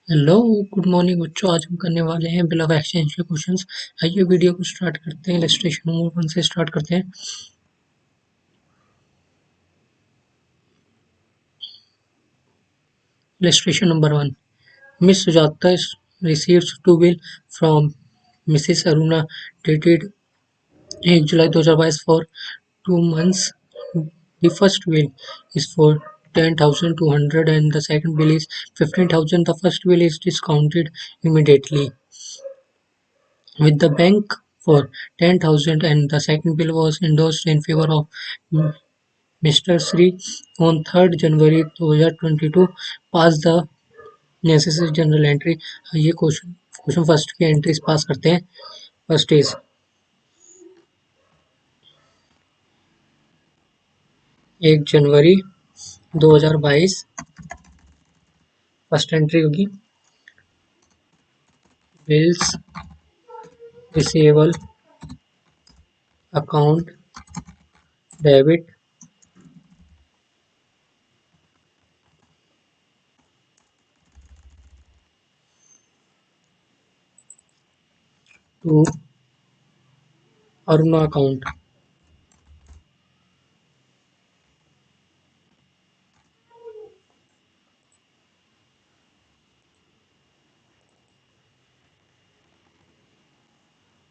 Hello, good morning बच्चों। आज हम करने वाले हैं बिल ऑफ एक्सचेंज के क्वेश्चंस। आइए वीडियो को स्टार्ट करते हैं। इलस्ट्रेशन नंबर 1 से स्टार्ट करते हैं। Illustration number 1। Miss Sujata receives two bill from Mrs Aruna dated 1 July 2022 for 2 months. The first bill is for 10,200 and the second bill is 15,000. The first bill is discounted immediately with the bank for 10,000 and the second bill was endorsed in favor of Mr. Sri on 3rd January 2022. Pass the necessary journal entry. ये question first की entries पास करते हैं। First is 1 January 2022। First entry होगी bills receivable account debit to Aruna account.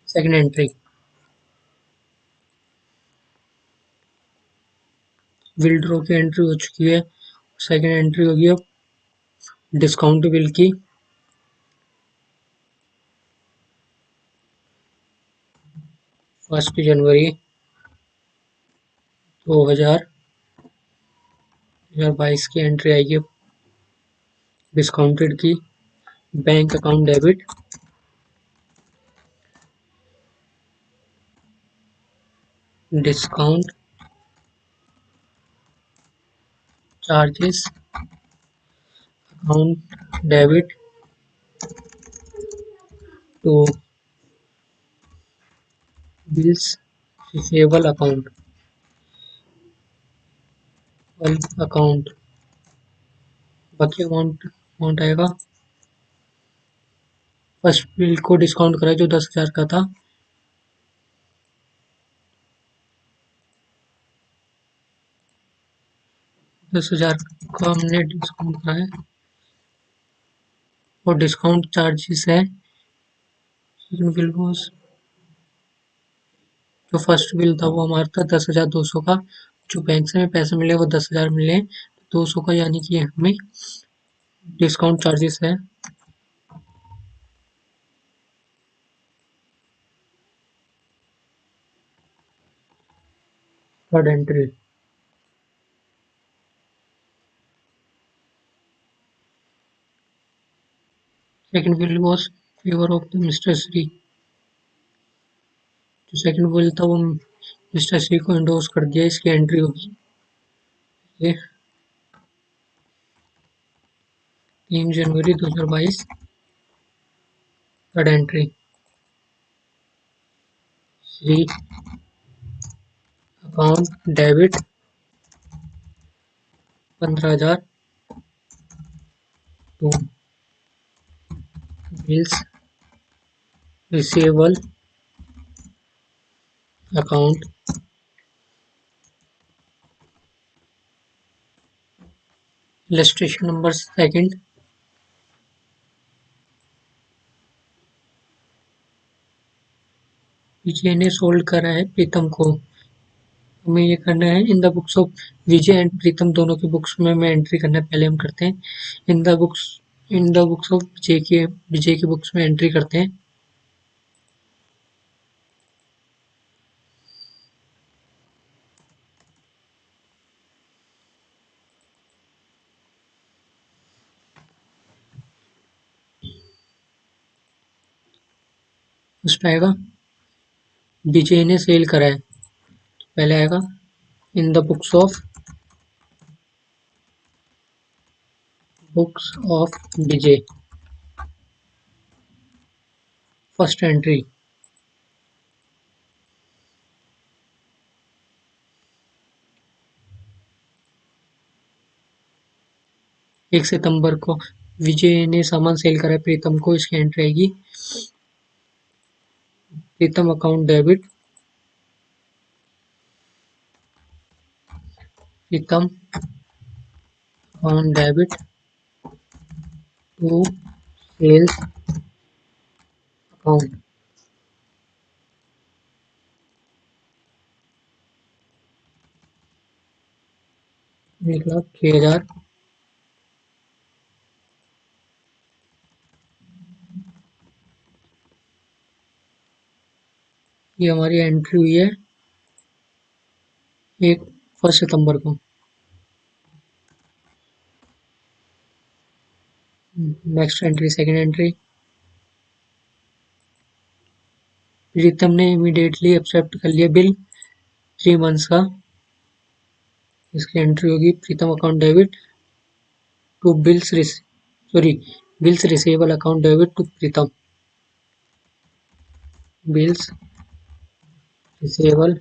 Second entry withdraw की entry हो चुकी है। सेकंड एंट्री होगी अब डिस्काउंट बिल की। फर्स्ट जनवरी 2022 की एंट्री आएगी अब डिस्काउंटेड की। Bank account debit discount charges account debit to bills receivable account account. बाकी अमाउंट आएगा। फर्स्ट बिल को डिस्काउंट करा जो 10,000 का था। दस हजार का हमने डिस्काउंट करा है और डिस्काउंट चार्जेस है। सेकंड बिल वॉज जो फर्स्ट बिल था वो हमारा था 10,200 का। जो बैंक से हमें पैसे मिले वो 10,000 मिले, 200 का, यानी कि हमें डिस्काउंट चार्जेस है। Third entry second bill was favour of the mister Shri. जो सेकंड बिल था वो मिस्टर श्री को एंडोर्स कर दिया। इसकी एंट्री होगी ये 3 जनवरी 2022। Third entry Shri account debit 15,000 to bills receivable account illustration number second. Vijay ने सोल्ड करा है प्रीतम को। हमें ये करना है in the books of Vijay and Pritam, दोनों की बुक्स में हमें एंट्री करना है। पहले हम करते हैं इन द बुक्स ऑफ विजय की बुक्स में एंट्री करते हैं। फर्स्ट आएगा विजय ने सेल करा है, पहले आएगा इन the books of Vijay. First entry 1 सितंबर को विजय ने सामान सेल करा है प्रीतम को, इसकी एंट्री आएगी Pritam account debit, Pritam account debit to sales account, 1,06,000। ये हमारी एंट्री हुई है एक 1 सितंबर को। नेक्स्ट एंट्री, सेकंड एंट्री, प्रीतम ने इमीडिएटली एक्सेप्ट कर लिया बिल 3 मंथ्स का, इसकी एंट्री होगी Pritam account debit to bills receivable account debit to Pritam, bills receivable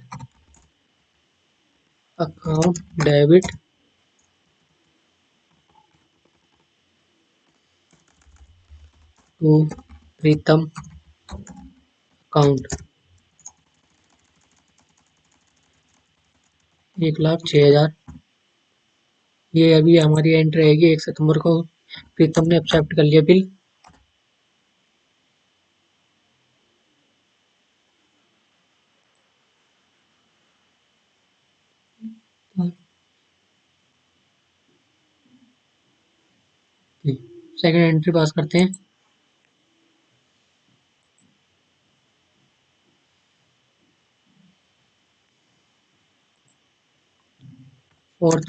account debit to Pritam account, 1,06,000। ये अभी हमारी एंट्री आएगी 1 सितंबर को, प्रीतम ने एक्सेप्ट कर लिया बिल। सेकंड एंट्री पास करते हैं, fourth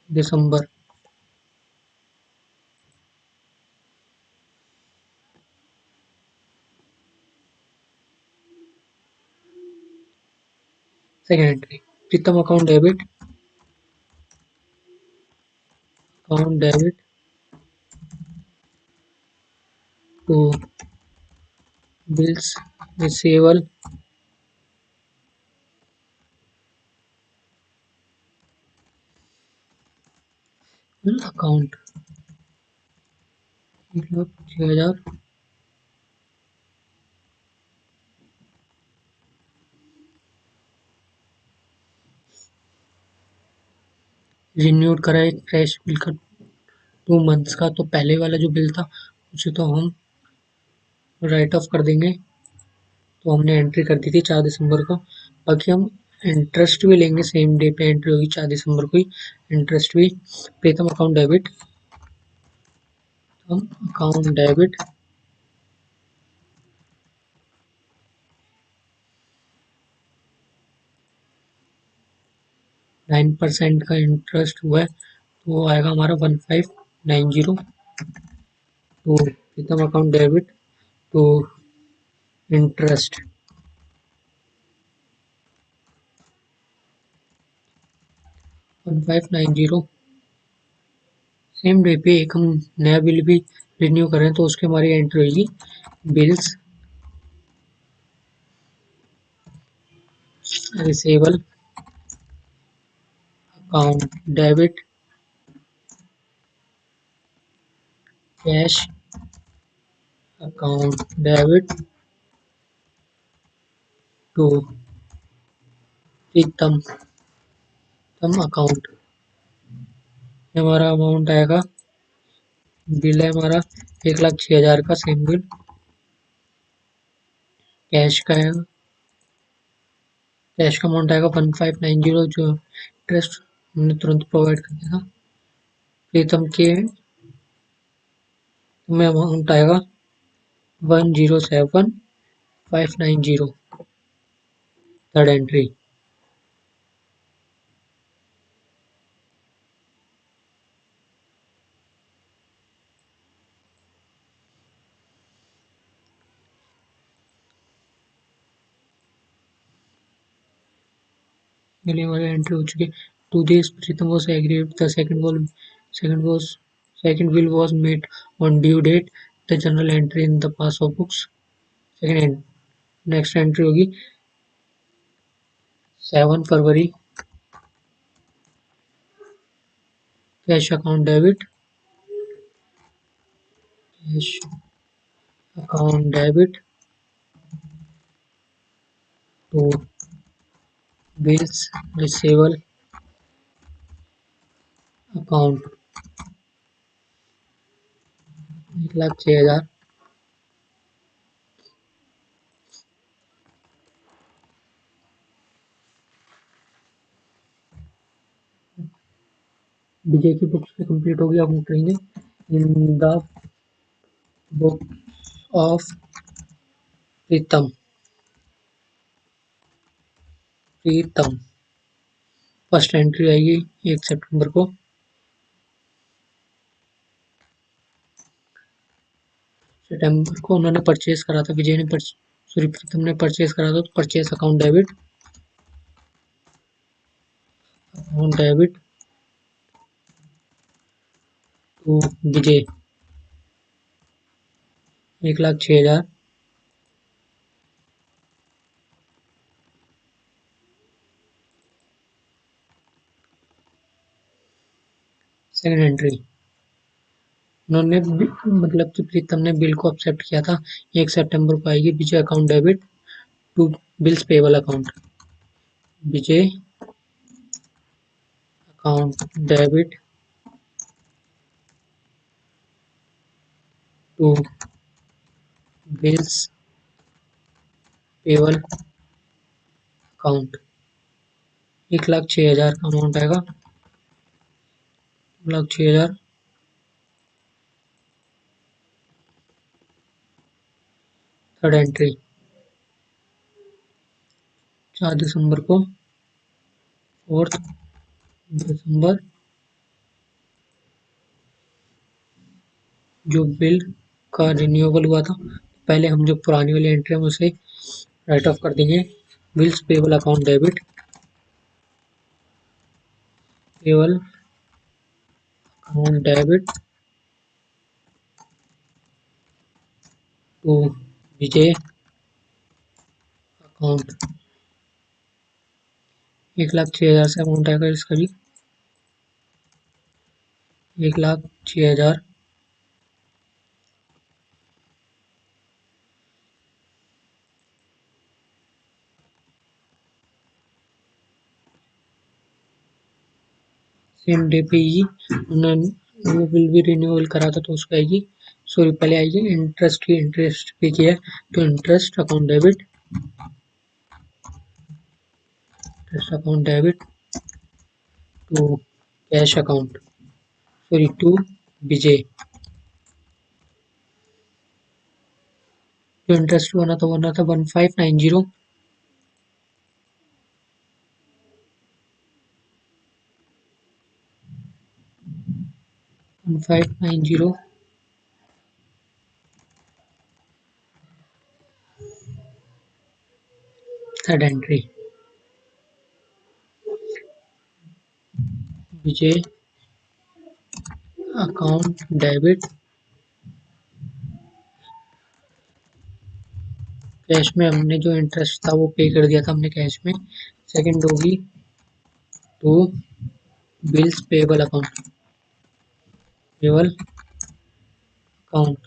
December, second entry, Pritam account debit to bills receivable account, 1,06,000। Renewed करा है फ्रेश बिल का 2 मंथ्स का, तो पहले वाला जो बिल था उसे तो हम राइट ऑफ कर देंगे, तो हमने एंट्री कर दी थी 4 दिसंबर को। बाकी हम इंटरेस्ट भी लेंगे, सेम डे पे एंट्री होगी 4 दिसंबर को ही, इंटरेस्ट भी प्रीतम अकाउंट डेबिट 9% का इंटरेस्ट हुआ है, तो वो आएगा हमारा 1590 to Pritam account debit to interest 1590। Same day पे एक हम नया बिल भी रिन्यू करें तो उसकी हमारी एंट्री होगी bills receivable account debit cash account debit to Pritam account. हमारा अमाउंट आएगा, बिल है हमारा 1,06,000 का, सेम बिल कैश का है, कैश का अमाउंट आएगा 1590, जो इंटरेस्ट हमने तुरंत प्रोवाइड कर दिया था। प्रीतम के में अमाउंट आएगा 107,590, थर्ड एंट्री। Nearly हमारी एंट्री हो चुकी है। To this, Pritam was agreed. The second will was made on due date. The journal entry in the pass of books. Next entry होगी 7 फरवरी, cash account debit cash account debit to bills receivable account 1,06,000। Vijay की books पे complete हो गया। हम करेंगे in the book of Pritam. Pritam first entry आएगी 1 सितंबर को। सितंबर को उन्होंने परचेज करा था, विजय ने सॉरी प्रीतम ने परचेज करा था, तो purchase account debit to Vijay 1,06,000। Second entry उन्होंने मतलब कि प्रीतम ने बिल को एक्सेप्ट किया था, 1 सितंबर को आएगी। Vijay account debit to bills payable account. Vijay account debit to bills payable account 1,06,000 का अमाउंट आएगा। 1,06,000। थर्ड एंट्री 4 दिसंबर को, 4 दिसंबर जो बिल का रिन्यूएबल हुआ था, पहले हम जो पुरानी वाली एंट्री है उसे राइट ऑफ कर देंगे। Bills payable account debit payable account debit to Vijay account 1,06,000 से अमाउंट आएगा इसका भी। 1,06,000। सेम डे पे ही उन्होंने वो बिल भी रिन्यूअल करा था, तो उस पर आएगी। सॉरी पहले आएगी इंटरेस्ट की, इंटरेस्ट पे किया है तो interest account debit, interest account debit to cash account, sorry to Vijay. जो इंटरेस्ट बना था 1590। 1590 third entry Vijay account debit cash में हमने जो इंटरेस्ट था वो पे कर दिया था हमने कैश में। सेकंड होगी to bills payable account, payable account.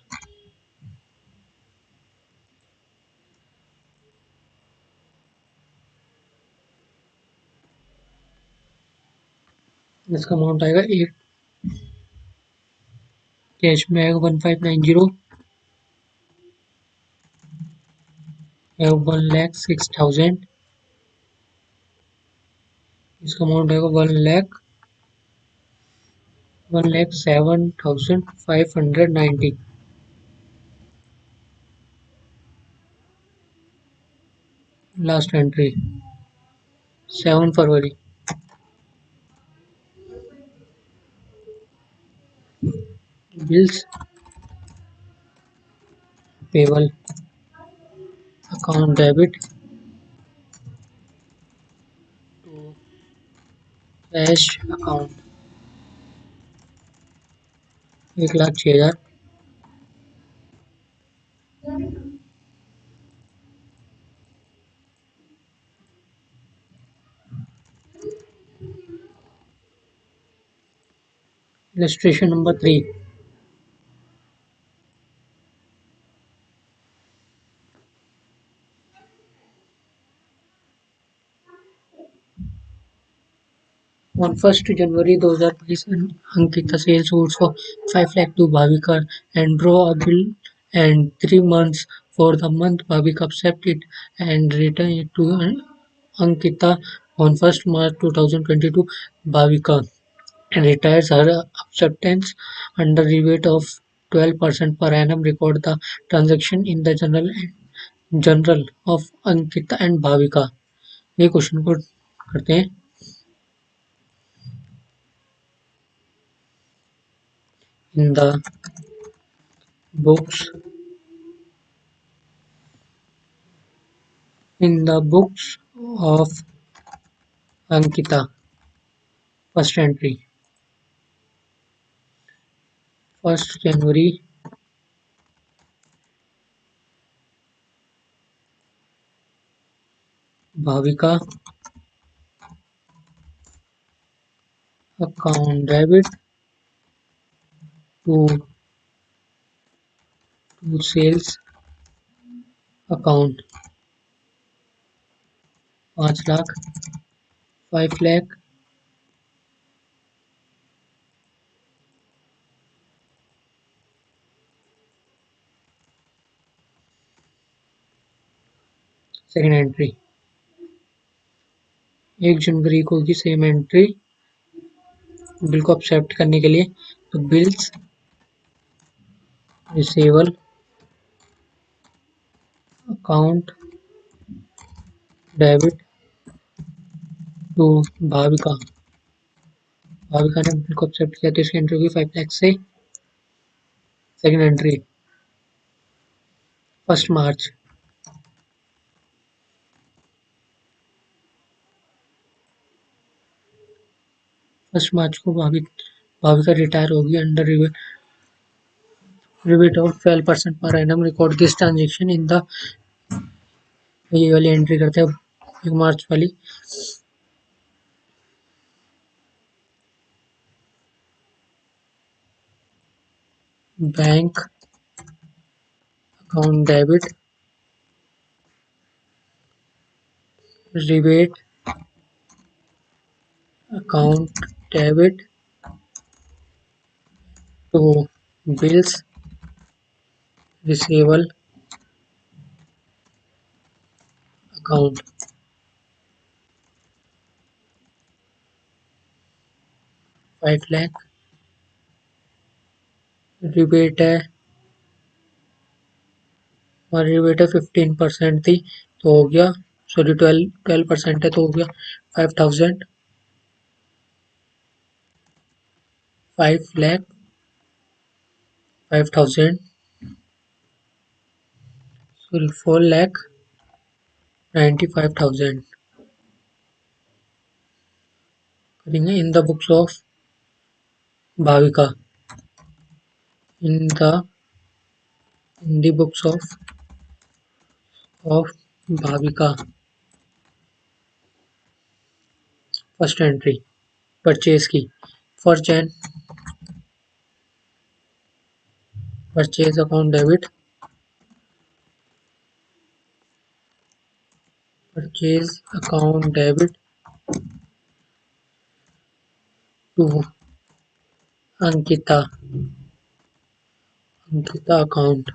इसका अमाउंट आएगा एक, कैश में आएगा 1590 है 1,06,000। इसका अमाउंट आएगा 1,07,590। Last entry 7 February bills payable account debit to cash account 1,06,000। Illustration number 3 On 1st January 2022, Ankita sales goods for 5 lakh to Bhavika and draw a bill and 3 months for the month Bhavika accepted and returned it to Ankita on 1st March 2022. Bhavika retires her acceptance under rebate of 12% per annum. Record the transaction in the journal of Ankita and Bhavika. ये question को करते हैं. In the books in the books of Ankita. First entry, 1st January Bhavika account debit to sales account 5 lakh 5 lakh. Second entry, 1 जनवरी को की same entry bill को accept करने के लिए. तो bills receivable account debit to Bhavika. Bhavika ने bill को एक्सेप्ट किया तो इसकी एंट्री होगी 5 लाख से. सेकंड एंट्री, 1st मार्च 1st मार्च को भाविका रिटायर होगी under rebate of 12% per annum. Record this transaction in the. ये वाली एंट्री करते हैं 1 मार्च वाली. Bank account debit rebate account debit to bills receivable account 5 lakh. Rebate है और रिबेट है 15% थी तो हो गया. सॉरी 12% है तो हो गया 5,000. 5 lakh 5,000. सॉरी 4 lakh 95,000 करेंगे in the books of Bhavika. In the books of Bhavika. First entry purchase की 1st Jan purchase account debit to Ankita account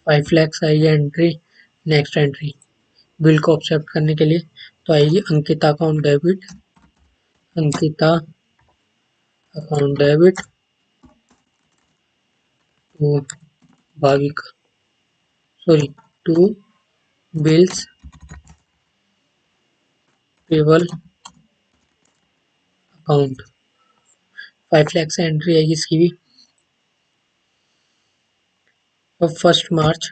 5 lakhs आएगी एंट्री. नेक्स्ट एंट्री बिल को एक्सेप्ट करने के लिए तो आएगी Ankita account debit to Bhavika. Sorry to bills payable account. 5 lakhs से entry आएगी इसकी भी. अब 1st March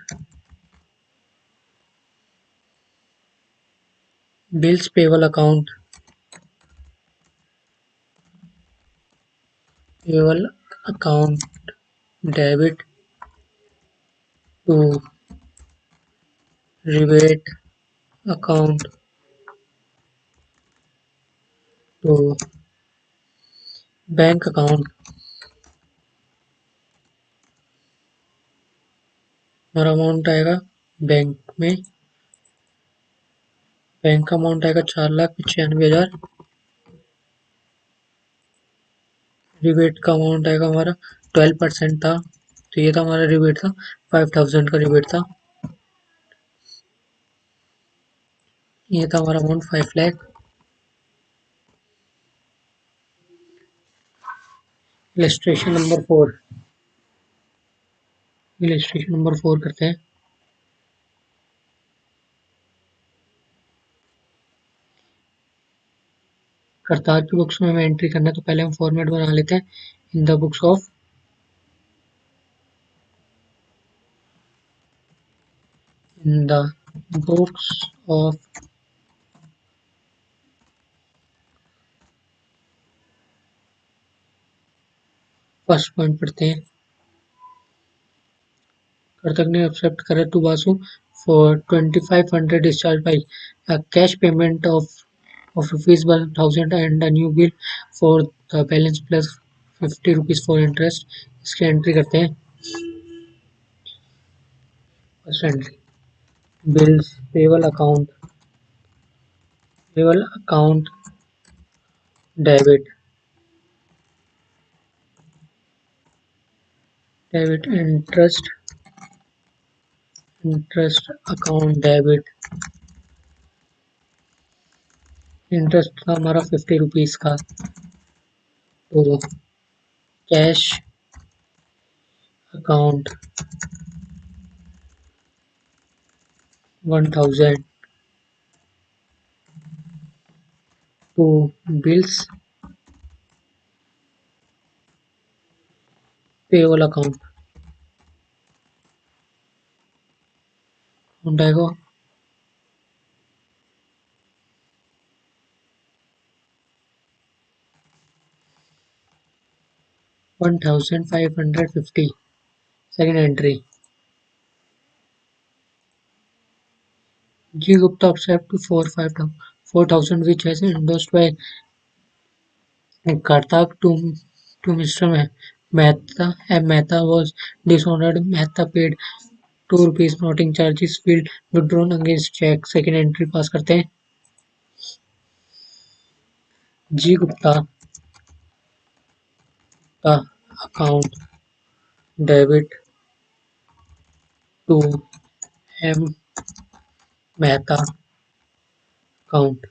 bills payable account debit to rebate account to bank account. और अमाउंट आएगा बैंक में बैंक का अमाउंट आएगा 4,95,000। रिबेट का अमाउंट आएगा हमारा 12% था, तो ये था हमारा रिबेट था, 5,000 का रिबेट था। ये था हमारा amount 5 lakh. Illustration number 4। Illustration number 4 करते हैं। करतार की बुक्स में हमें एंट्री करना है, तो पहले हम फॉर्मेट बना लेते हैं। In the books of in the books of first point पढ़ते हैं। कर्तक ने एक्सेप्ट करा to Basu for 2500 discharge by cash payment of rupees 1,000 and a new bill for the balance plus 50 rupees for interest। इसकी entry करते हैं। First entry, bills payable account debit interest account debit. Interest था हमारा 50 rupees का, तो cash account 1,000 to bills payable account आएगा 1,550। Second entry, G Gupta accept for 4,000 which has endorsed by Karthak to Mr. Mehta. M. Mehta was dishonored. Mehta paid 2 rupees noting charges will withdrawn against check। Second entry pass करते हैं। G Gupta का account debit to M Mehta account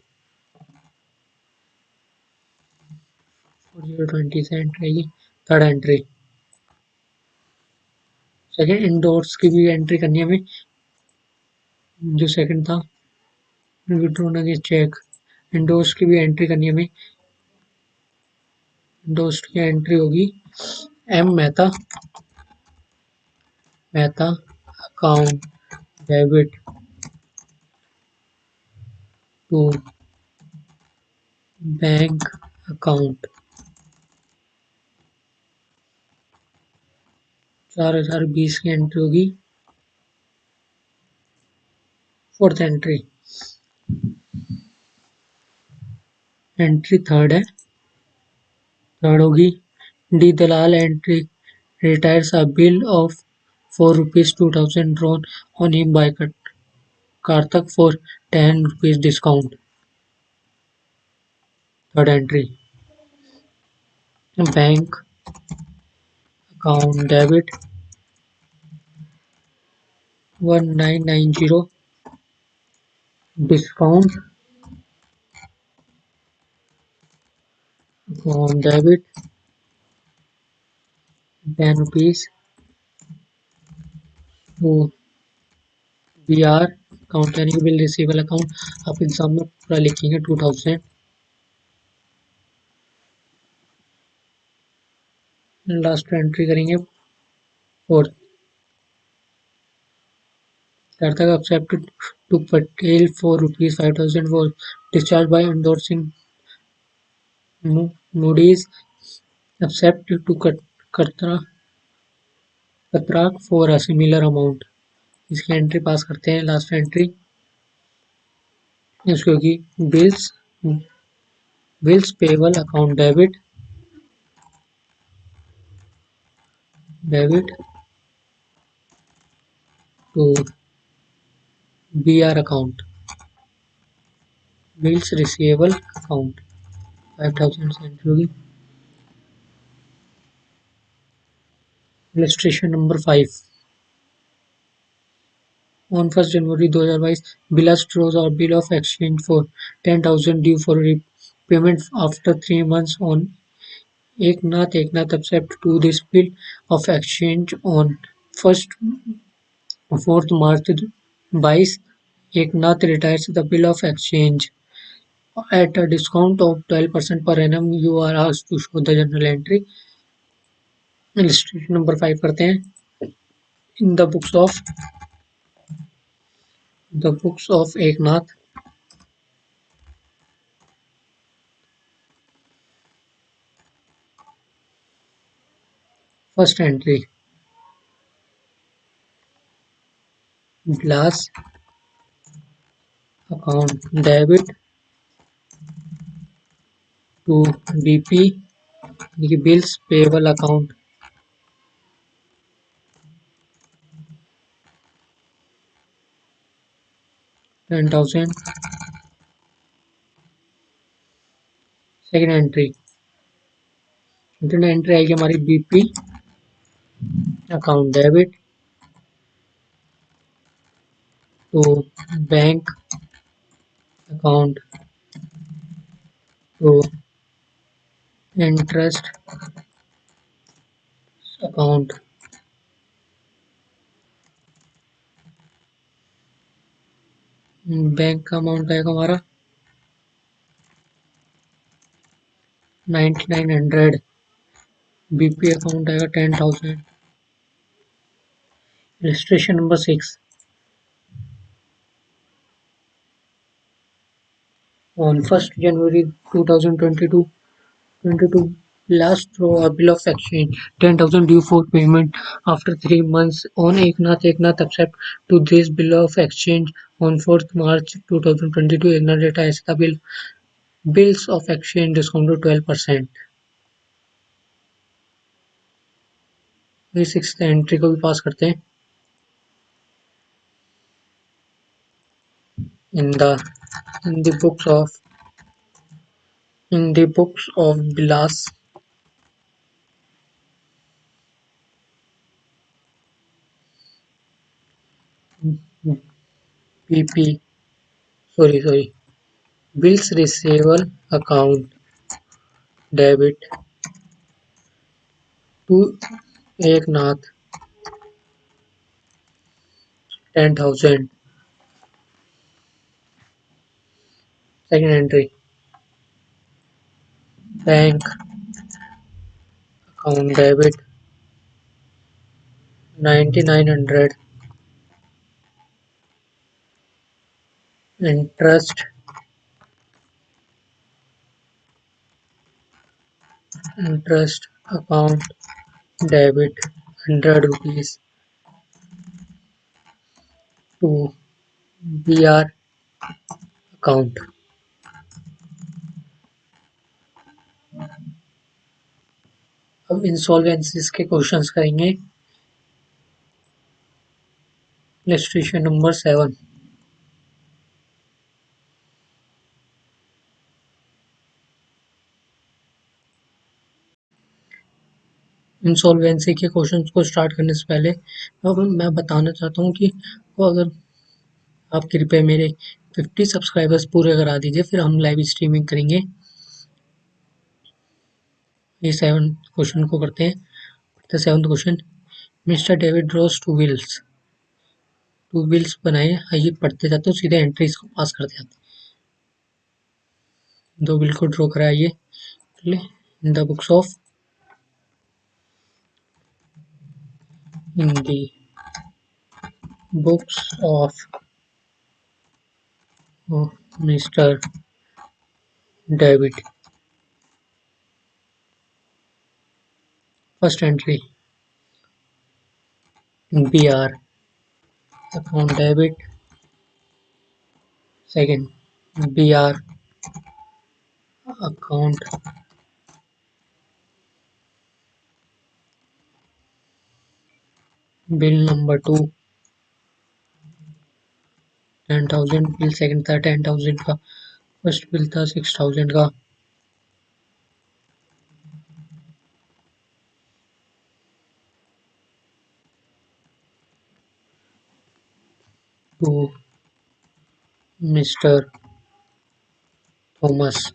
4020 से entry आएगी। Third entry, second endorse की भी entry करनी है हमें। जो सेकंड था विड्रॉन अगेंस्ट चेक, इंडोर्स की भी एंट्री करनी है हमें। इंडोर्स की एंट्री होगी M Mehta account debit to bank account 4,020 की एंट्री होगी। फोर्थ एंट्री, एंट्री थर्ड है, थर्ड होगी D Dalal entry retires a bill of 4 rupees 2,000 drawn on him by Karthak for 10 rupees discount। Third entry, bank account debit 1990 discount account debit 10 rupees to BR account यानी कि bill receivable account. आप exam में पूरा लिखेंगे 2000। Last entry करेंगे fourth, Karthak accepted to Patel for rupees 5,000 was discharged by endorsing Moody's accept to Katrak for a similar amount। इसकी entry pass करते हैं। लास्ट एंट्री इसकी होगी bills payable account debit to BR account. Bills receivable account 5000 century. Illustration number 5. On 1st January 2022, Bilas draws a bill of exchange for 10,000 due for repayment after 3 months on Eknath accepts to this bill of exchange on 1st 4th March 22. Eknath retires the bill of exchange at a discount of 12% per annum. You are asked to show the journal entry. Illustration number 5 करते हैं. In the books of Eknath, first entry, Glass account debit to BP, the bills payable account 10,000. Second entry आएगी हमारी BP account debit to bank account to interest account. Bank का amount आएगा हमारा 9900. BP account आएगा 10,000. Illustration number 6. On 1st January 2022, last draw a bill of exchange 10,000 due for payment after 3 months on Eknath accept to this bill of exchange on 4th March 2022. Eknath retires the bills of exchange discounted 12%. ये 6th entry को भी पास करते हैं. in the in the books of Bilas, PP, sorry, bills receivable account debit to Eknath 10,000. Second entry, bank account debit 9900. Interest account debit 100 rupees to BR account. अब इंसॉल्वेंसीज के questions करेंगे. Illustration number 7. Insolvency के questions को start करने से पहले अब मैं बताना चाहता हूँ कि अगर आप कृपया मेरे 50 सब्सक्राइबर्स पूरे करा दीजिए, फिर हम लाइव स्ट्रीमिंग करेंगे. ये 7 क्वेश्चन को करते हैं. The 7th question, mister David draws two bills बनाए. आइए पढ़ते जाते हैं, सीधे एंट्रीज को पास करते जाते हैं. 2 बिल को ड्रॉ कराइए. इन the books of in the books of Mr. David. First entry, BR account debit. Second, BR account bill number 2 10,000. Bill second था 10,000 का. फर्स्ट बिल था 6000 का। To mister Thomas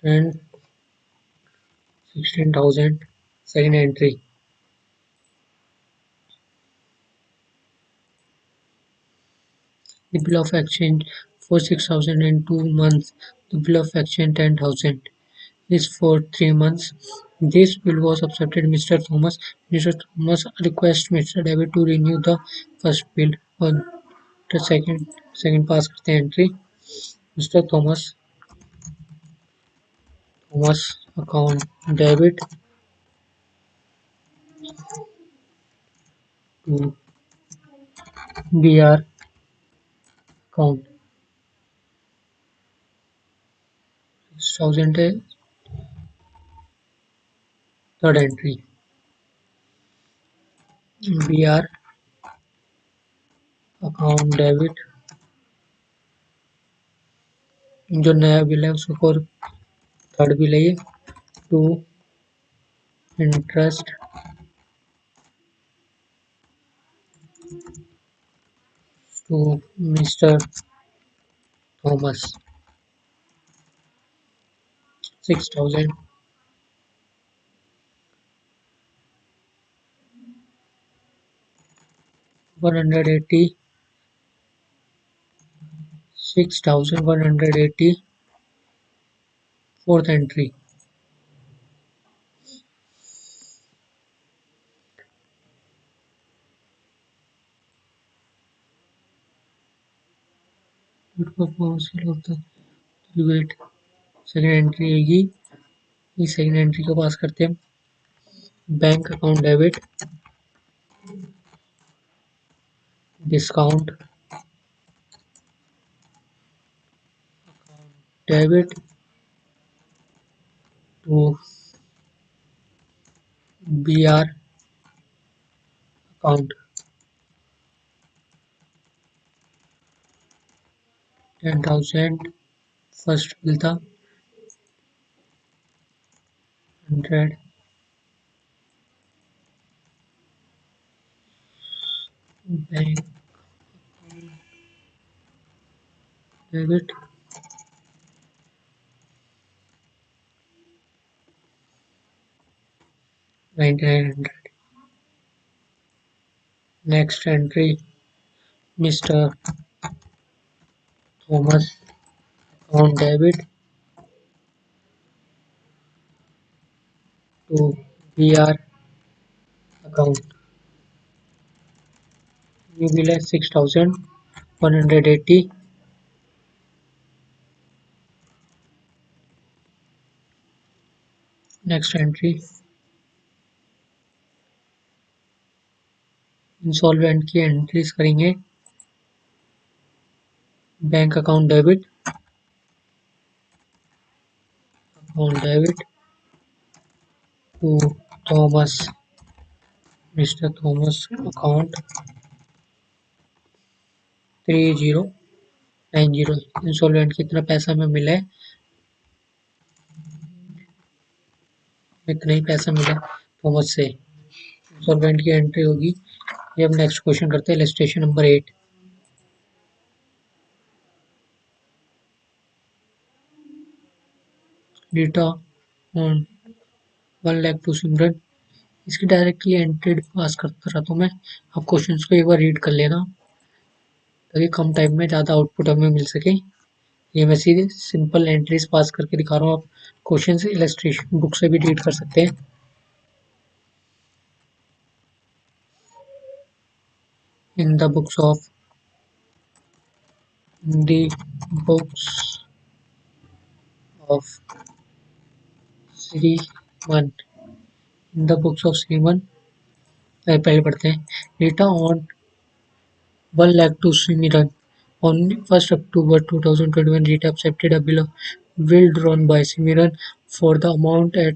and 16,000 second entry. The bill of exchange for 6,000 and 2 months. The bill of exchange 10,000 is for 3 months. This bill was accepted. Mr. Thomas. Mr. Thomas request Mr. David to renew the first bill on the second pass करते हैं entry. Mr. Thomas account debit to BR account 6,000 third entry. BR account debit जो नया bill है उसको third bill है ये to interest to mister Thomas 6,000 180 6,180 fourth entry. Wait second entry आएगी इस सेकेंड एंट्री को पास करते हैं bank account debit discount debit to BR account 10,000 first bill था 100 bank debit 9900 next entry mister Thomas account debit to BR account new bill है 6,180 next entry insolvent की entries करेंगे bank account debit to Thomas mister Thomas account 3090 insolvent कितना पैसा में मिला है इतना ही पैसा मिला थॉमस से इंसॉल्वेंट की एंट्री होगी ये हम नेक्स्ट क्वेश्चन करते हैं illustration number 8 data on 1 lakh to Simran इसकी डायरेक्टली एंट्री पास करता रहा तो मैं आप क्वेश्चंस को एक बार रीड कर लेना ताकि कम टाइम में ज़्यादा आउटपुट हमें मिल सके ये मैं सीधे सिंपल एंट्रीज पास करके दिखा रहा हूँ आप क्वेश्चन इलस्ट्रेशन बुक से भी रीड कर सकते हैं in the books of the books of Sriman in the books of Sriman पहले पढ़ते हैं data on 1 lakh to Sriman on 1st October 2021 Rita accepted a bill drawn by Sriman for the amount at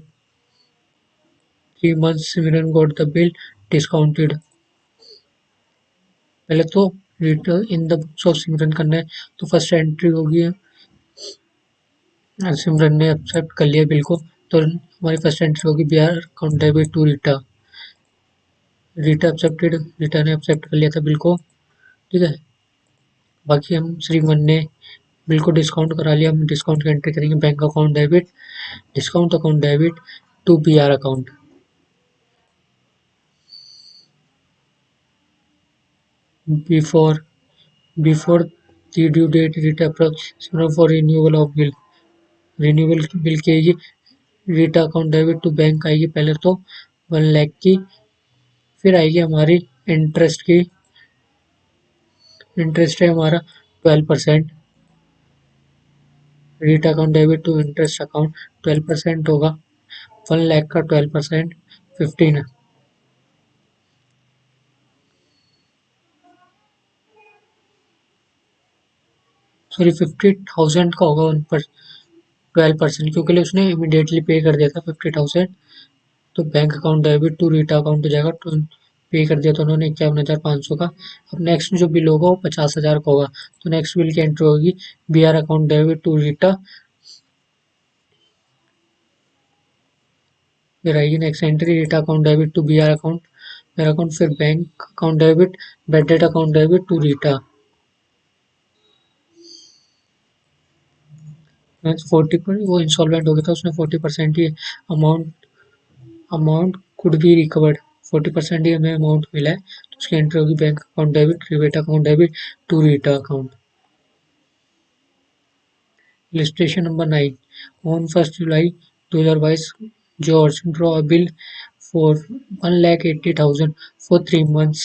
3 months Sriman got the bill discounted पहले तो return in the books of Simran करना है, तो first entry होगी सिमरन ने accept कर लिया bill को, तो हमारी फर्स्ट एंट्री होगी B R account debit to Rita. Rita accepted, Rita ने एक्सेप्ट कर लिया था बिल को, ठीक है। बाकी हम श्रीमन ने बिल को डिस्काउंट करा लिया, हम डिस्काउंट की एंट्री करेंगे bank account debit, discount account debit to B R account. Before before the due date Rita approach for renewal of bill, renewal bill की आएगी, Rita account debit to bank आएगी पहले तो 1 लाख की, फिर आएगी हमारी इंटरेस्ट की, इंटरेस्ट है हमारा 12%, Rita account debit to interest account 12% होगा, 1 लाख का 12% 15, सॉरी 50,000 का होगा उन पर 12%, क्योंकि उसने इमीडिएटली पे कर दिया था 50,000, तो bank account debit to Rita account हो जाएगा, तो पे कर दिया था उन्होंने 51,500 का। अब नेक्स्ट जो बिल होगा वो 50,000 का होगा, तो नेक्स्ट बिल की एंट्री होगी B R account debit to Rita, फिर आएगी next entry Rita account debit to B R account, मेरा अकाउंट, फिर bank account debit bad debt account debit to Rita. 40 वो इंस्टॉलमेंट हो गया था, उसमें 40% ही amount amount could be recovered, 40% ही हमें अमाउंट मिला है, तो उसकी एंट्री होगी bank account debit rivet account debit to Rita account. Illustration number 9, on 1 July 2022 George draw a bill for 1,80,000 for 3 months.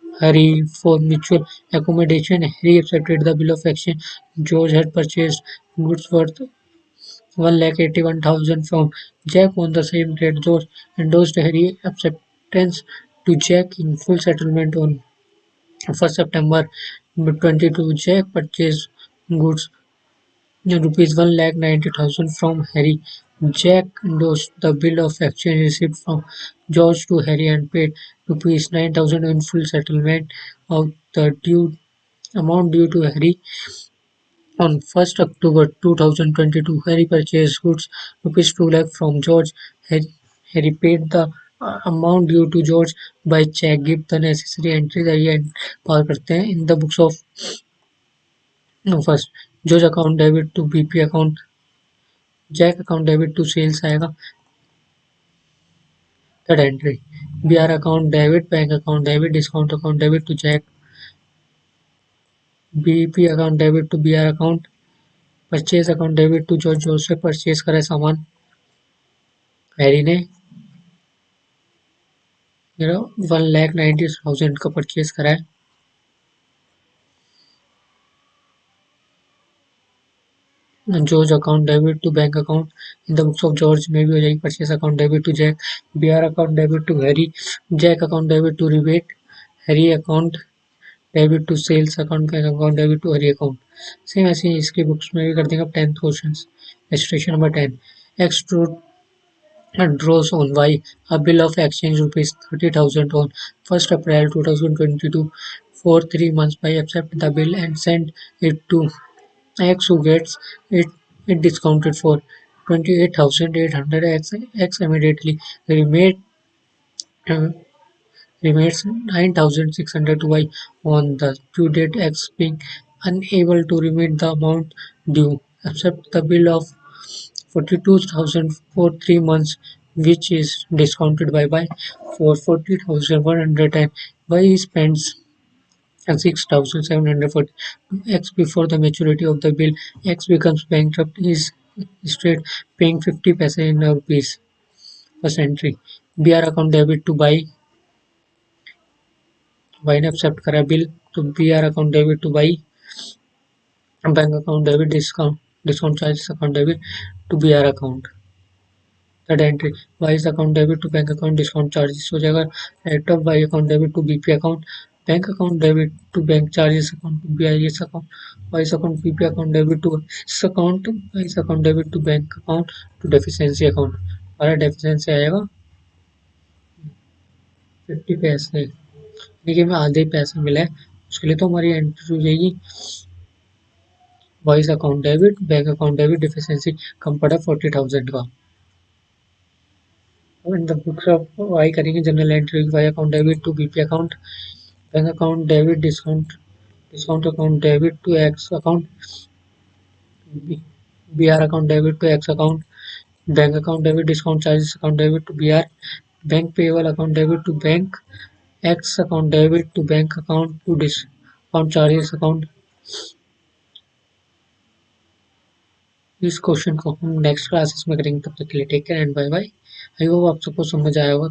Harry for mutual accommodation. Harry accepted the bill of exchange. George had purchased goods worth 1,81,000 from Jack on the same date. George endorsed Harry's acceptance to Jack in full settlement on 1st September 22. Jack purchased goods rupees 1,90,000 from Harry. Jack endorsed the bill of exchange received from George to Harry and paid rupees 9,000 in full settlement of the amount due to Harry. On 1st October 2022, Harry purchased goods rupees 2 lakh from George. Harry paid the amount due to George by check. Give the necessary entries आइए पार करते हैं in the books of first George account debit to BP account, Jack account debit to sales आएगा, third entry B R account debit bank account debit discount account debit to Jack, BP account debit to B R account, purchase account debit to George, George से purchase करा सामान Harry ने, 1,90,000 का purchase करा है, George account debit to bank account in the books of George में भी हो जाएगी, purchase account debit to Jack, B R account debit to Harry, Jack account debit to rebate, Harry account debit to sales account, bank account debit to Harry account. Same ऐसे ही इसके books में भी कर देंगे। अब 10th question, illustration number 10, X draws on Y a bill of exchange rupees 30,000 on 1st April 2022 for 3 months. by accept the bill and send it to X, who gets it discounted for 28,800. X immediately remade remains 9,600 Y on the due date. X being unable to remit the amount due, accept the bill of 42,000 for 3 months, which is discounted by Y for 40,100, and Y spends 6,740. X before the maturity of the bill. X becomes bankrupt, is straight paying 50 paise in rupees. First entry BR account debit to buy, Y ने accept करा bill, तो B R account debit to buy, bank account debit discount discount charges account debit to B R account, third entry Y account debit to bank account discount charges हो जाएगा, write off Y account debit to BP account, bank account debit to bank charges account to B I S account, Y account BP account debit to account, Y account debit to bank account to deficiency account, हमारा deficiency आएगा 50 पैसे, देखिए हमें आधे पैसे मिले हैं, उसके लिए तो हमारी एंट्री हो जाएगी voice account debit, bank account debit, deficiency कम पड़ा 40,000 का। In the books of Y करेंगे journal entry Y account debit to BP account, bank account debit, discount account debit to X account, BR account debit to X account, bank account debit, discount charges account debit to BR, bank payable account debit to bank X account debit to bank account to discount charges account. इस question को हम next classes में करेंगे, तब तक के लिए take care and bye bye. I hope आप सबको समझ आया होगा।